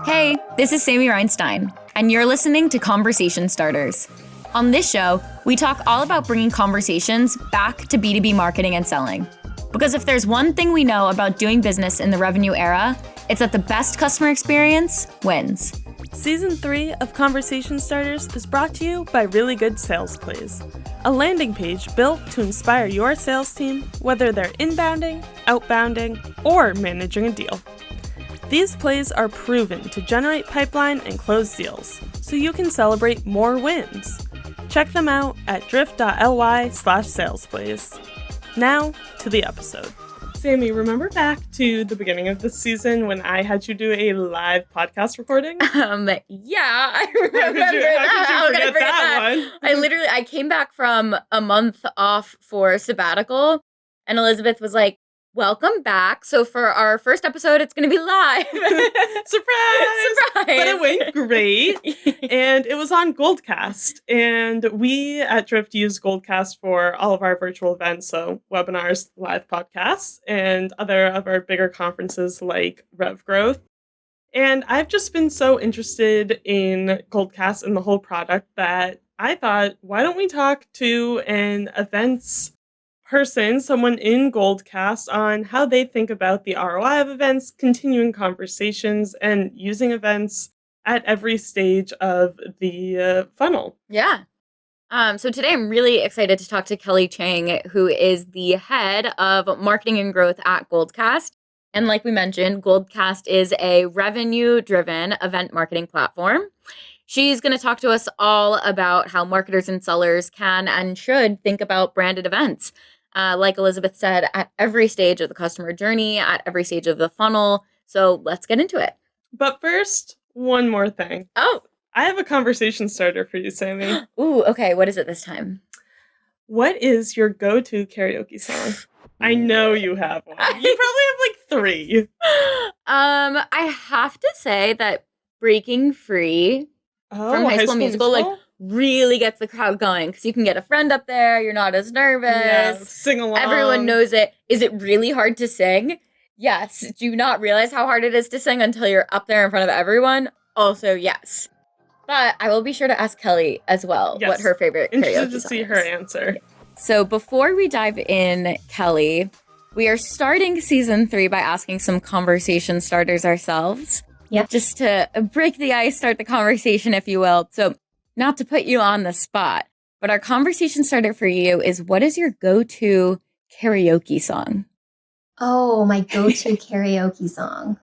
Hey, this is Sammy Reinstein, and you're listening to Conversation Starters. On this show, we talk all about bringing conversations back to B2B marketing and selling. Because if there's one thing we know about doing business in the revenue era, it's that the best customer experience wins. Season 3 of Conversation Starters is brought to you by Really Good Sales Plays, a landing page built to inspire your sales team, whether they're inbounding, outbounding, or managing a deal. These plays are proven to generate pipeline and close deals, so you can celebrate more wins. Check them out at drift.ly/salesplays. Now, to the episode. Sammy, remember back to the beginning of the season when I had you do a live podcast recording? Yeah, I remember How could you forget that one? I came back from a month off for sabbatical, and Elizabeth was like, welcome back. So for our first episode, it's going to be live. Surprise! Surprise! But it went great. And it was on Goldcast. And we at Drift use Goldcast for all of our virtual events. So webinars, live podcasts, and other of our bigger conferences like Rev Growth. And I've just been so interested in Goldcast and the whole product that I thought, why don't we talk to an events person, someone in Goldcast, on how they think about the ROI of events, continuing conversations, and using events at every stage of the funnel. Yeah. So today I'm really excited to talk to Kelly Cheng, who is the head of marketing and growth at Goldcast. And like we mentioned, Goldcast is a revenue-driven event marketing platform. She's going to talk to us all about how marketers and sellers can and should think about branded events. Like Elizabeth said, at every stage of the customer journey, at every stage of the funnel. So let's get into it. But first, one more thing. Oh, I have a conversation starter for you, Sammy. Ooh, okay. What is it this time? What is your go-to karaoke song? I know you have one. You probably have like 3. I have to say that Breaking Free from High School Musical, like, really gets the crowd going because you can get a friend up there. You're not as nervous. Yeah, sing along. Everyone knows it. Is it really hard to sing? Yes. Do you not realize how hard it is to sing until you're up there in front of everyone? Also, yes. But I will be sure to ask Kelly as well what her favorite karaoke song is. Interested to see her answer. So before we dive in, Kelly, we are starting season 3 by asking some conversation starters ourselves. Yeah. Just to break the ice, start the conversation, if you will. So not to put you on the spot, but our conversation starter for you is, what is your go-to karaoke song? Oh, my go-to karaoke song.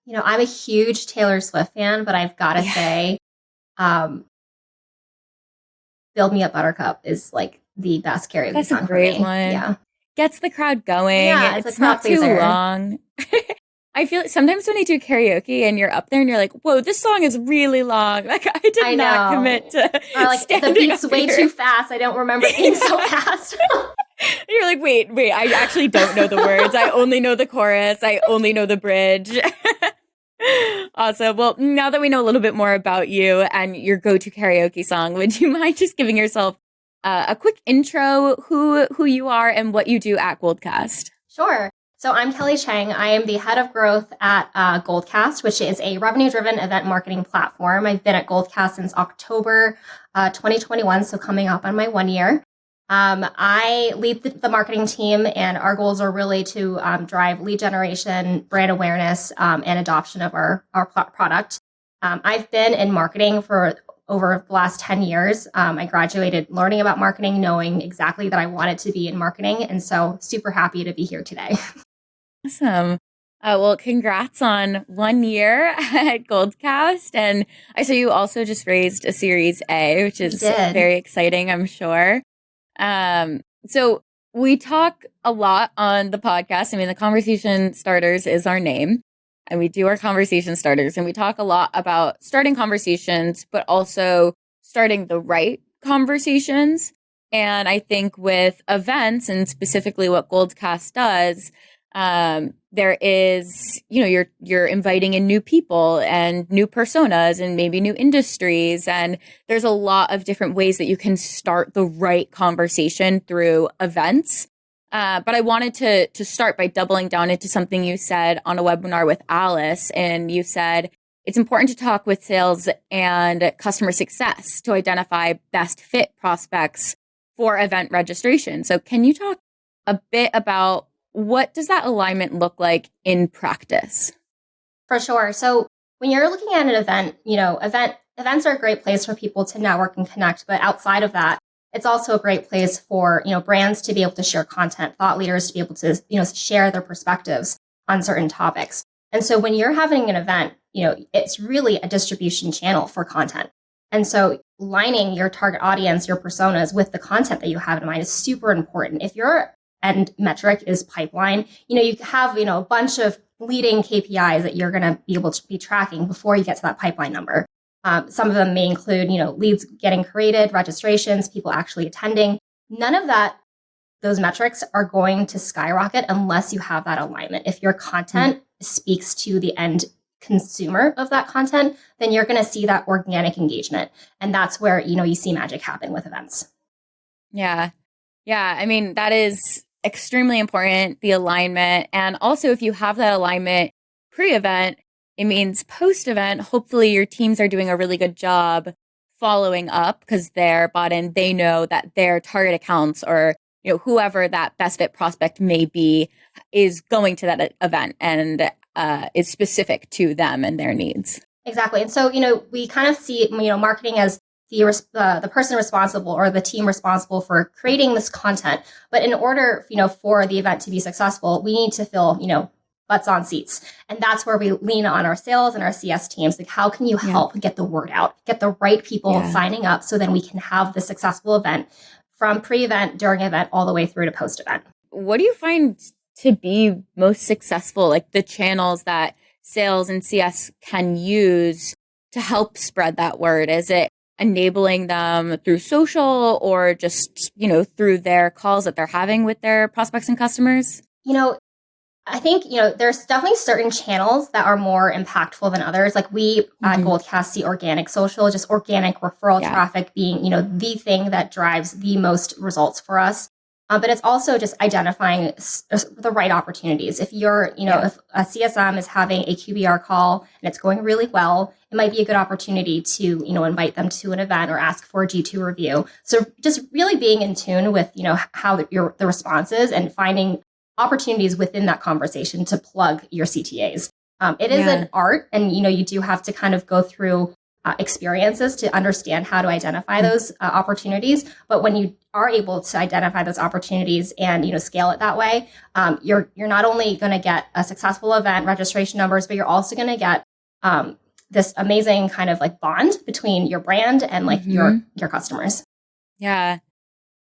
You know, I'm a huge Taylor Swift fan, but I've got to say, Build Me Up Buttercup is like the best karaoke song for me. That's a great one. Yeah. Gets the crowd going. Yeah, it's not too long. I feel like sometimes when you do karaoke and you're up there and you're like, whoa, this song is really long. Like, I did not commit to or like the beat's way too fast. I don't remember it being so fast. You're like, wait, I actually don't know the words. I only know the chorus. I only know the bridge. Awesome. Well, now that we know a little bit more about you and your go-to karaoke song, would you mind just giving yourself a quick intro, who you are and what you do at Goldcast? Sure. So I'm Kelly Cheng. I am the head of growth at Goldcast, which is a revenue-driven event marketing platform. I've been at Goldcast since October 2021, so coming up on my 1 year. I lead the marketing team, and our goals are really to drive lead generation, brand awareness, and adoption of our product. I've been in marketing for over the last 10 years. I graduated learning about marketing, knowing exactly that I wanted to be in marketing, and so super happy to be here today. Awesome. Well, congrats on 1 year at Goldcast. And I saw you also just raised a Series A, which is very exciting, I'm sure. So we talk a lot on the podcast. I mean, the Conversation Starters is our name, and we do our conversation starters, and we talk a lot about starting conversations, but also starting the right conversations. And I think with events, and specifically what Goldcast does, there is, you're inviting in new people and new personas and maybe new industries. And there's a lot of different ways that you can start the right conversation through events. But I wanted to start by doubling down into something you said on a webinar with Alice. And you said it's important to talk with sales and customer success to identify best fit prospects for event registration. So can you talk a bit about what does that alignment look like in practice? For sure. So when you're looking at an event, events are a great place for people to network and connect. But outside of that, it's also a great place for, brands to be able to share content, thought leaders to be able to, share their perspectives on certain topics. And so when you're having an event, it's really a distribution channel for content. And so lining your target audience, your personas with the content that you have in mind is super important. If your end metric is pipeline, you have, a bunch of leading KPIs that you're going to be able to be tracking before you get to that pipeline number. Some of them may include, leads getting created, registrations, people actually attending. None of those metrics are going to skyrocket unless you have that alignment. If your content speaks to the end consumer of that content, then you're going to see that organic engagement. And that's where, you see magic happen with events. Yeah. Yeah. I mean, that is extremely important, the alignment. And also, if you have that alignment pre-event, it means post-event, hopefully your teams are doing a really good job following up because they're bought in. They know that their target accounts or whoever that best fit prospect may be is going to that event and is specific to them and their needs. Exactly. And so, we kind of see, marketing as the person responsible or the team responsible for creating this content. But in order, for the event to be successful, we need to fill, butts on seats. And that's where we lean on our sales and our CS teams. Like, how can you help get the word out, get the right people signing up so then we can have the successful event from pre-event, during event, all the way through to post-event. What do you find to be most successful, like the channels that sales and CS can use to help spread that word? Is it enabling them through social or just, through their calls that they're having with their prospects and customers? I think, there's definitely certain channels that are more impactful than others. Like we at Goldcast see organic social, just organic referral traffic being, the thing that drives the most results for us. But it's also just identifying the right opportunities. If you're, if a CSM is having a QBR call and it's going really well, it might be a good opportunity to, invite them to an event or ask for a G2 review. So just really being in tune with, how the response is and finding opportunities within that conversation to plug your CTAs. It is an art, and you do have to kind of go through experiences to understand how to identify those opportunities. But when you are able to identify those opportunities and scale it that way, you're not only going to get a successful event registration numbers, but you're also going to get this amazing kind of like bond between your brand and like your customers. Yeah,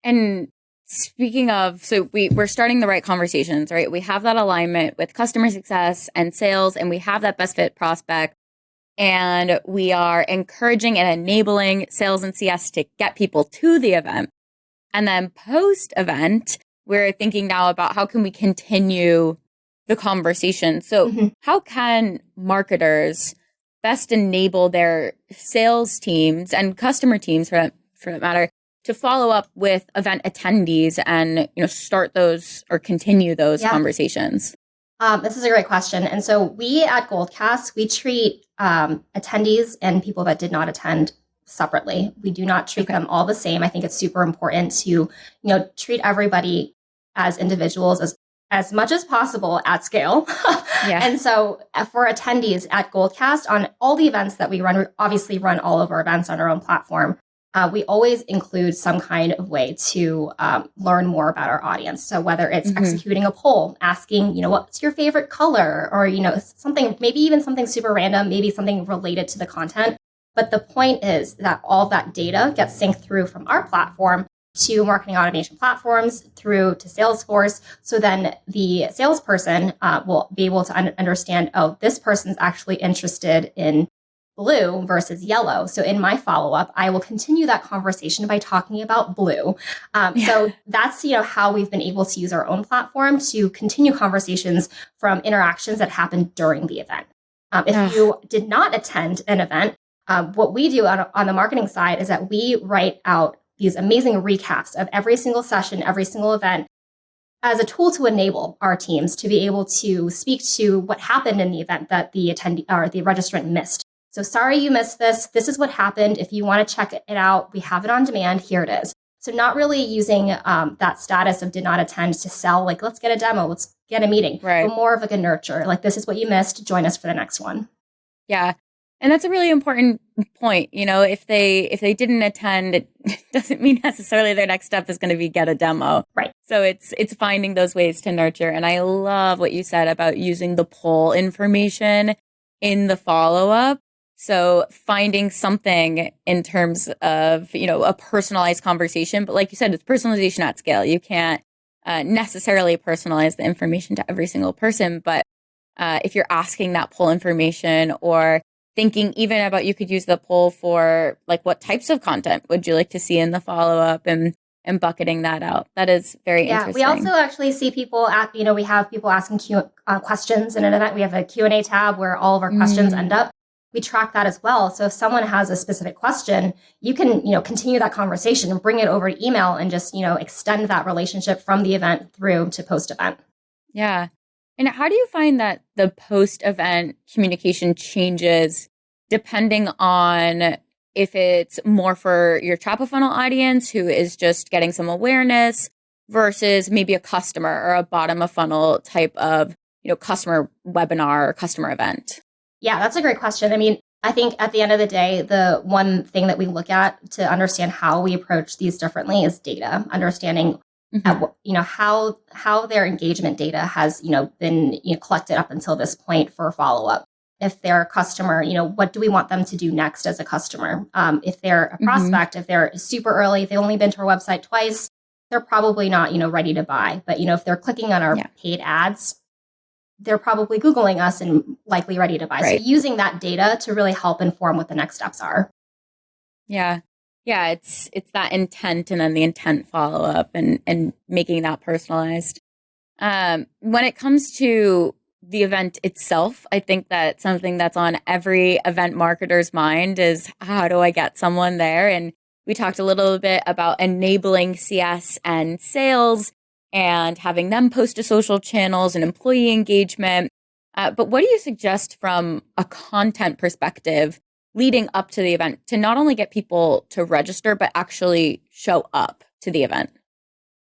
and speaking of, so we're starting the right conversations, right? We have that alignment with customer success and sales, and we have that best fit prospect, and we are encouraging and enabling sales and CS to get people to the event. And then post-event, we're thinking now about how can we continue the conversation. So how can marketers best enable their sales teams and customer teams, for that matter, to follow up with event attendees and start those or continue those conversations? This is a great question. And so we at Goldcast, we treat attendees and people that did not attend separately. We do not treat them all the same. I think it's super important to treat everybody as individuals as much as possible at scale. And so for attendees at Goldcast, on all the events that we run, we obviously run all of our events on our own platform. We always include some kind of way to learn more about our audience. So whether it's executing a poll, asking, what's your favorite color, or, something, maybe even something super random, maybe something related to the content. But the point is that all that data gets synced through from our platform to marketing automation platforms through to Salesforce. So then the salesperson will be able to understand, oh, this person's actually interested in blue versus yellow. So in my follow-up, I will continue that conversation by talking about blue. So that's, how we've been able to use our own platform to continue conversations from interactions that happened during the event. If you did not attend an event, what we do on the marketing side is that we write out these amazing recaps of every single session, every single event, as a tool to enable our teams to be able to speak to what happened in the event that the attendee or the registrant missed. So sorry you missed this. This is what happened. If you want to check it out, we have it on demand. Here it is. So not really using that status of did not attend to sell, like, let's get a demo, let's get a meeting, right. But more of like a nurture, like, this is what you missed. Join us for the next one. Yeah. And that's a really important point. If they didn't attend, it doesn't mean necessarily their next step is going to be get a demo. Right. So it's finding those ways to nurture. And I love what you said about using the poll information in the follow-up. So finding something in terms of, a personalized conversation. But like you said, it's personalization at scale. You can't necessarily personalize the information to every single person. But if you're asking that poll information or thinking even about, you could use the poll for like, what types of content would you like to see in the follow-up, and bucketing that out. That is very interesting. We also actually see people we have people asking questions in an event. We have a Q&A tab where all of our questions end up. We track that as well. So if someone has a specific question, you can, continue that conversation and bring it over to email and just, extend that relationship from the event through to post-event. Yeah. And how do you find that the post-event communication changes depending on if it's more for your top of funnel audience who is just getting some awareness versus maybe a customer or a bottom of funnel type of, customer webinar or customer event? Yeah, that's a great question. I mean, I think at the end of the day, the one thing that we look at to understand how we approach these differently is data, understanding how their engagement data has, been collected up until this point for follow-up. If they're a customer, what do we want them to do next as a customer? If they're a prospect, if they're super early, if they've only been to our website twice, they're probably not, ready to buy. But, if they're clicking on our paid ads, they're probably Googling us and likely ready to buy. Right. So using that data to really help inform what the next steps are. Yeah. Yeah, it's that intent and then the intent follow-up and making that personalized. When it comes to the event itself, I think that something that's on every event marketer's mind is, how do I get someone there? And we talked a little bit about enabling CS and sales and having them post to social channels and employee engagement. But what do you suggest from a content perspective leading up to the event to not only get people to register, but actually show up to the event?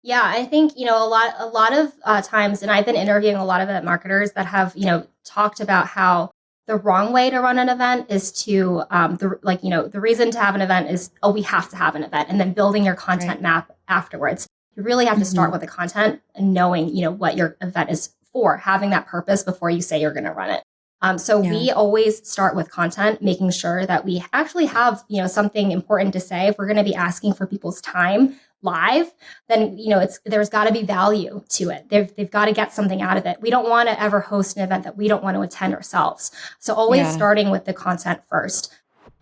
Yeah, I think, a lot of times, and I've been interviewing a lot of event marketers that have, talked about how the wrong way to run an event is to, the reason to have an event is, we have to have an event, and then building your content map afterwards. You really have to start with the content and knowing, what your event is for, having that purpose before you say you're going to run it. We always start with content, making sure that we actually have, something important to say. If we're going to be asking for people's time live, then, there's got to be value to it. They've got to get something out of it. We don't want to ever host an event that we don't want to attend ourselves. So always starting with the content first.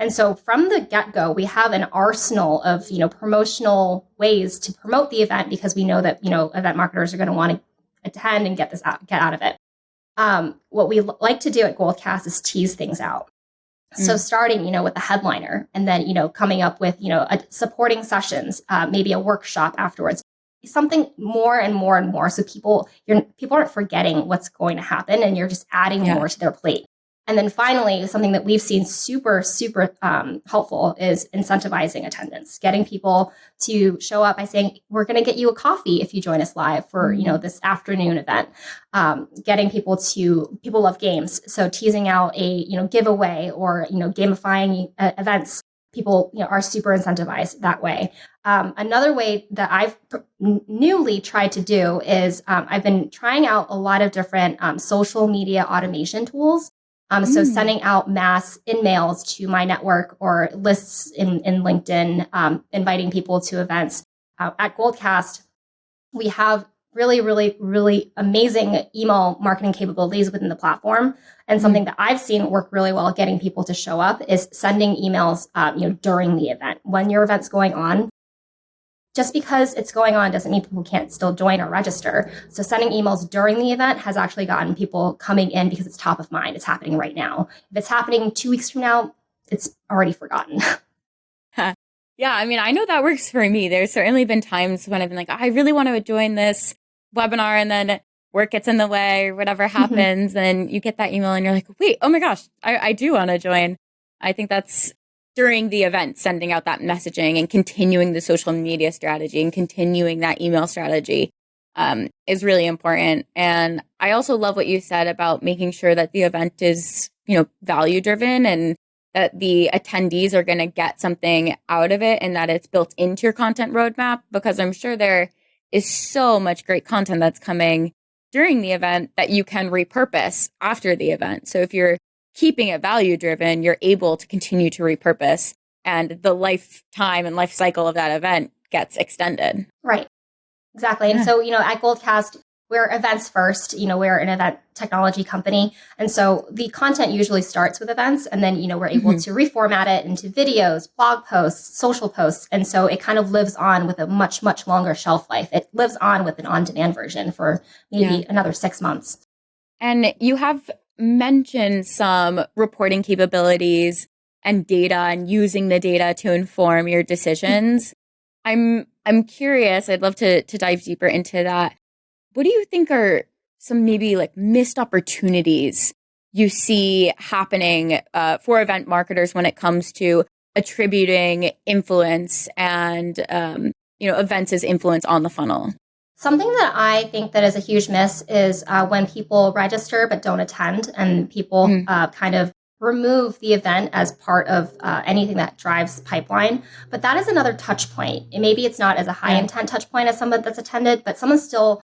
And so from the get-go, we have an arsenal of, promotional ways to promote the event, because we know that, event marketers are going to want to attend and get out of it. What we like to do at Goldcast is tease things out. So starting, with the headliner, and then, coming up with, supporting sessions, maybe a workshop afterwards, something more and more and more. So people aren't forgetting what's going to happen, and you're just adding more to their plate. And then finally, something that we've seen super, super helpful is incentivizing attendance, getting people to show up by saying, we're going to get you a coffee if you join us live for, this afternoon event. Getting people love games. So teasing out a, giveaway or, gamifying events. People, are super incentivized that way. Another way that I've newly tried to do is I've been trying out a lot of different social media automation tools. So sending out mass in-mails to my network or lists in LinkedIn, inviting people to events. At Goldcast, we have really, really, really amazing email marketing capabilities within the platform. And something that I've seen work really well getting people to show up is sending emails, during the event. When your event's going on, just because it's going on doesn't mean people can't still join or register. So sending emails during the event has actually gotten people coming in because it's top of mind. It's happening right now. If it's happening 2 weeks from now, it's already forgotten. Yeah, I mean, I know that works for me. There's certainly been times when I've been like, I really want to join this webinar and then work gets in the way or whatever happens, and you get that email and you're like, wait, oh my gosh, I do want to join. I think that's during the event, sending out that messaging and continuing the social media strategy and continuing that email strategy is really important. And I also love what you said about making sure that the event is, value driven and that the attendees are going to get something out of it and that it's built into your content roadmap, because I'm sure there is so much great content that's coming during the event that you can repurpose after the event. So if you're keeping it value driven, you're able to continue to repurpose and the lifetime and life cycle of that event gets extended. Right. Exactly. And so, at Goldcast, we're events first, we're an event technology company. And so the content usually starts with events, and then, we're able to reformat it into videos, blog posts, social posts. And so it kind of lives on with a much, much longer shelf life. It lives on with an on-demand version for maybe another 6 months. And you have mentioned some reporting capabilities and data and using the data to inform your decisions. I'm curious, I'd love to dive deeper into that. What do you think are some maybe like missed opportunities you see happening for event marketers when it comes to attributing influence and events as influence on the funnel? Something that I think that is a huge miss is when people register but don't attend, and people kind of remove the event as part of anything that drives pipeline. But that is another touch point. And maybe it's not as a high intent touch point as someone that's attended, but someone still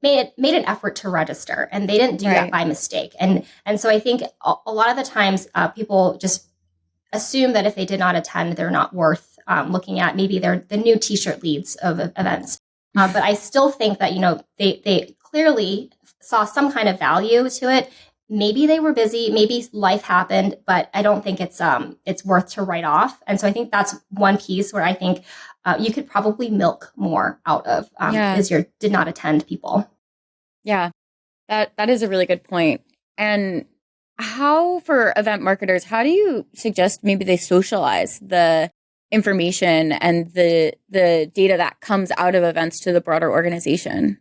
made an effort to register, and they didn't do that by mistake. And so I think a lot of the times people just assume that if they did not attend, they're not worth looking at. Maybe they're the new t-shirt leads of events. But I still think that, they clearly saw some kind of value to it. Maybe they were busy, maybe life happened, but I don't think it's worth to write off. And so I think that's one piece where I think you could probably milk more out of is your did not attend people. Yeah, that is a really good point. And how, for event marketers, how do you suggest maybe they socialize the information and the data that comes out of events to the broader organization?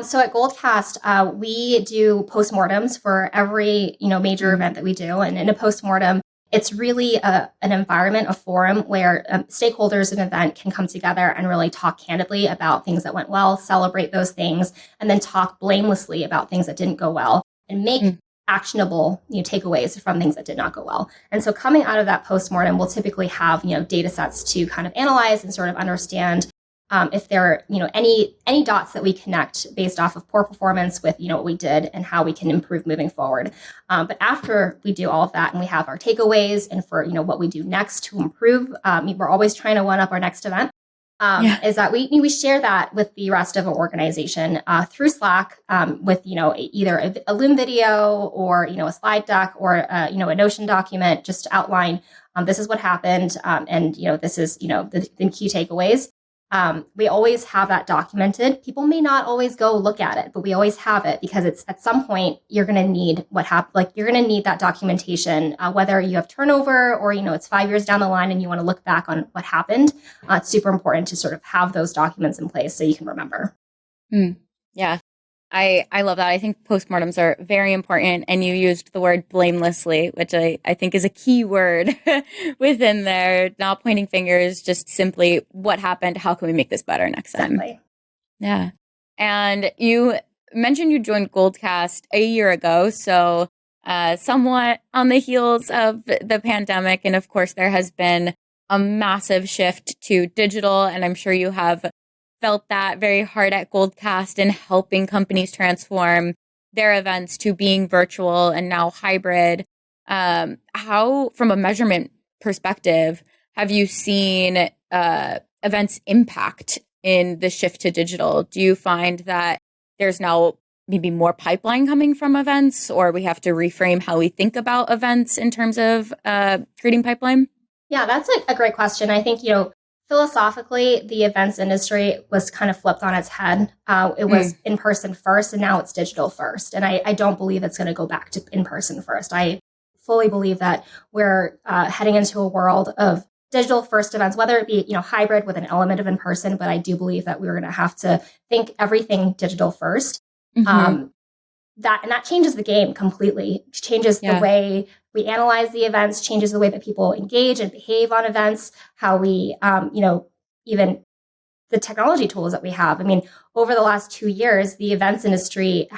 So at Goldcast, we do postmortems for every major event that we do, and in a postmortem, it's really an environment, a forum where stakeholders in an event can come together and really talk candidly about things that went well, celebrate those things, and then talk blamelessly about things that didn't go well, and make actionable takeaways from things that did not go well. And so coming out of that postmortem, we'll typically have data sets to kind of analyze and sort of understand if there are any dots that we connect based off of poor performance with what we did and how we can improve moving forward. But after we do all of that and we have our takeaways and for what we do next to improve, we're always trying to one up our next event. Is that we share that with the rest of our organization through Slack with either a Loom video or a slide deck or a Notion document just to outline this is what happened and this is the key takeaways. We always have that documented. People may not always go look at it, but we always have it because it's at some point you're going to need what happened. Like you're going to need that documentation, whether you have turnover or, it's 5 years down the line and you want to look back on what happened. It's super important to sort of have those documents in place so you can remember. Yeah. I love that. I think postmortems are very important. And you used the word blamelessly, which I think is a key word within there. Not pointing fingers, just simply what happened. How can we make this better next time? Exactly. Yeah. And you mentioned you joined Goldcast a year ago. So somewhat on the heels of the pandemic. And of course, there has been a massive shift to digital. And I'm sure you have felt that very hard at Goldcast in helping companies transform their events to being virtual and now hybrid. How, from a measurement perspective, have you seen events impact in the shift to digital? Do you find that there's now maybe more pipeline coming from events, or we have to reframe how we think about events in terms of creating pipeline? Yeah, that's a great question. I think, philosophically, the events industry was kind of flipped on its head. It was in person first, and now it's digital first. And I don't believe it's going to go back to in person first. I fully believe that we're heading into a world of digital first events, whether it be, hybrid with an element of in person, but I do believe that we're going to have to think everything digital first. That changes the game completely. It changes the way we analyze the events, changes the way that people engage and behave on events, how we, even the technology tools that we have. I mean, over the last 2 years, the events industry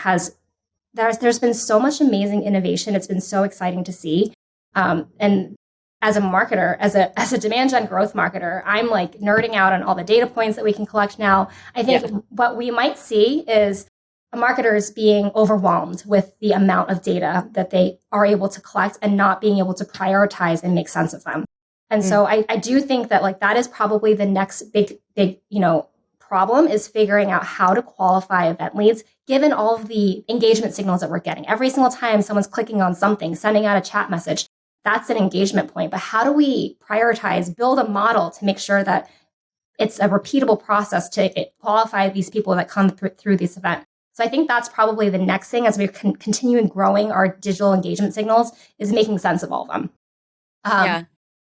there's been so much amazing innovation. It's been so exciting to see. And as a marketer, as a demand gen growth marketer, I'm like nerding out on all the data points that we can collect now. I think what we might see is marketers being overwhelmed with the amount of data that they are able to collect and not being able to prioritize and make sense of them. And so I do think that like that is probably the next big, problem is figuring out how to qualify event leads, given all of the engagement signals that we're getting. Every single time someone's clicking on something, sending out a chat message, that's an engagement point. But how do we prioritize, build a model to make sure that it's a repeatable process to qualify these people that come through this event? So I think that's probably the next thing as we're continuing growing our digital engagement signals is making sense of all of them.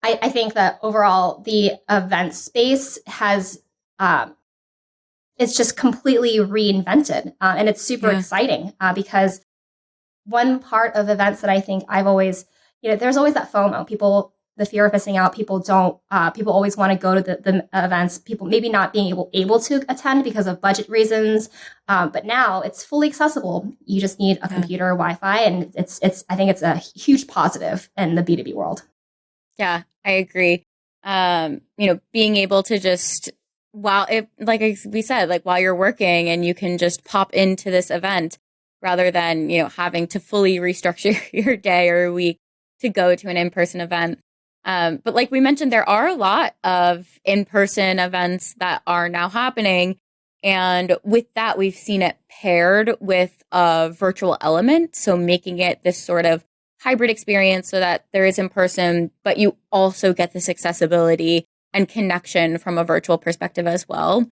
I think that overall the event space has it's just completely reinvented, and it's super exciting because one part of events that I think I've always, there's always that FOMO. The fear of missing out. People always want to go to the events. People maybe not being able to attend because of budget reasons. But now it's fully accessible. You just need a computer, Wi-Fi, and I think it's a huge positive in the B2B world. Yeah, I agree. Being able to just, like we said, like while you're working and you can just pop into this event rather than, having to fully restructure your day or a week to go to an in-person event. But like we mentioned, there are a lot of in-person events that are now happening. And with that, we've seen it paired with a virtual element. So making it this sort of hybrid experience so that there is in person, but you also get this accessibility and connection from a virtual perspective as well.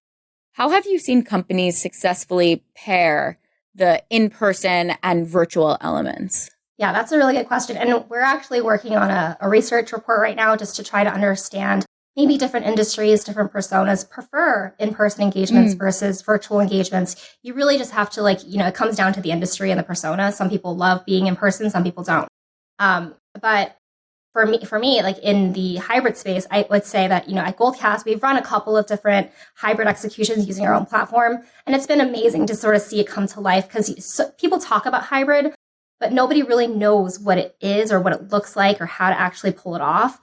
How have you seen companies successfully pair the in-person and virtual elements? Yeah, that's a really good question. And we're actually working on a research report right now just to try to understand maybe different industries, different personas prefer in-person engagements versus virtual engagements. You really just have to it comes down to the industry and the persona. Some people love being in person, some people don't. But for me, like in the hybrid space, I would say that, at Goldcast, we've run a couple of different hybrid executions using our own platform. And it's been amazing to sort of see it come to life because people talk about hybrid, but nobody really knows what it is or what it looks like or how to actually pull it off.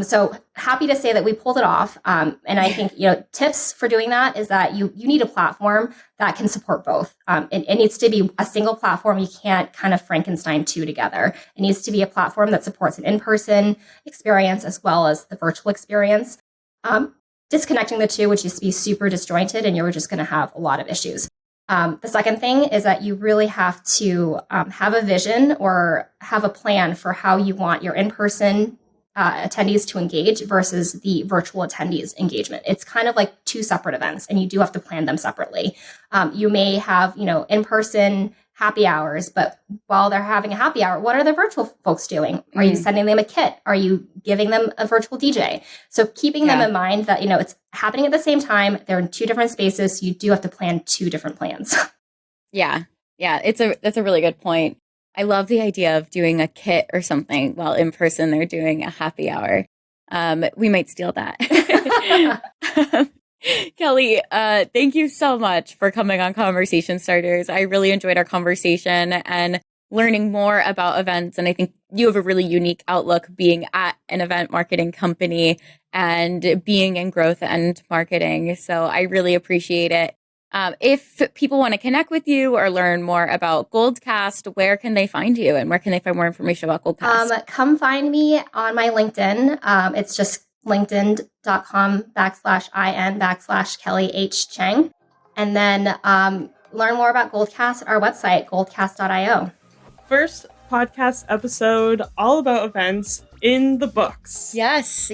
So happy to say that we pulled it off. And I think, tips for doing that is that you need a platform that can support both. It needs to be a single platform. You can't kind of Frankenstein two together. It needs to be a platform that supports an in-person experience as well as the virtual experience. Disconnecting the two would just be super disjointed and you're just going to have a lot of issues. The second thing is that you really have to have a vision or have a plan for how you want your in-person attendees to engage versus the virtual attendees engagement. It's kind of like two separate events and you do have to plan them separately. You may have, in-person happy hours, but while they're having a happy hour, what are the virtual folks doing? Are you sending them a kit? Are you giving them a virtual DJ? So keeping them in mind that, it's happening at the same time. They're in two different spaces. So you do have to plan two different plans. Yeah. That's a really good point. I love the idea of doing a kit or something while in person they're doing a happy hour. We might steal that. Kelly, thank you so much for coming on Conversation Starters. I really enjoyed our conversation and learning more about events. And I think you have a really unique outlook being at an event marketing company and being in growth and marketing. So I really appreciate it. If people want to connect with you or learn more about Goldcast, where can they find you and where can they find more information about Goldcast? Come find me on my LinkedIn. It's just linkedin.com/in/Kelly H. Cheng. And then learn more about Goldcast at our website, goldcast.io. First podcast episode all about events in the books. Yes.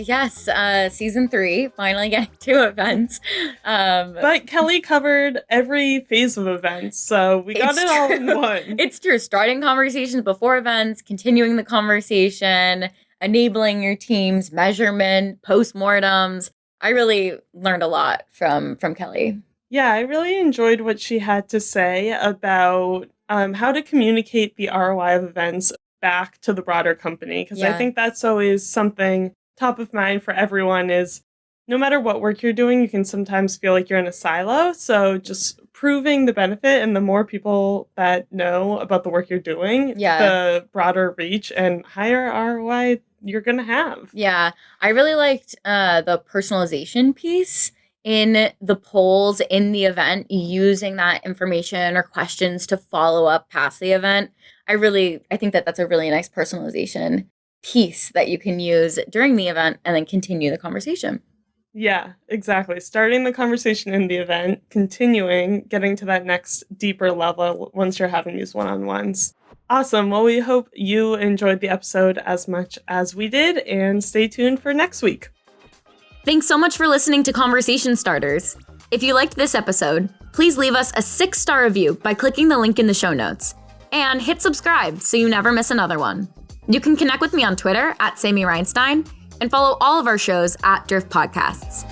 Season 3, finally getting to events. But Kelly covered every phase of events, so we got it all in one. It's true. Starting conversations before events, continuing the conversation, enabling your teams, measurement, postmortems. I really learned a lot from Kelly. Yeah, I really enjoyed what she had to say about how to communicate the ROI of events back to the broader company. Because I think that's always something top of mind for everyone is no matter what work you're doing, you can sometimes feel like you're in a silo. So just proving the benefit and the more people that know about the work you're doing, the broader reach and higher ROI you're going to have. Yeah, I really liked the personalization piece in the polls in the event, using that information or questions to follow up past the event. I think that that's a really nice personalization piece that you can use during the event and then continue the conversation. Yeah, exactly. Starting the conversation in the event, continuing, getting to that next deeper level once you're having these one-on-ones. Awesome. Well, we hope you enjoyed the episode as much as we did, and stay tuned for next week. Thanks so much for listening to Conversation Starters. If you liked this episode, please leave us a 6-star review by clicking the link in the show notes. And hit subscribe so you never miss another one. You can connect with me on Twitter at Sammy Reinstein and follow all of our shows at Drift Podcasts.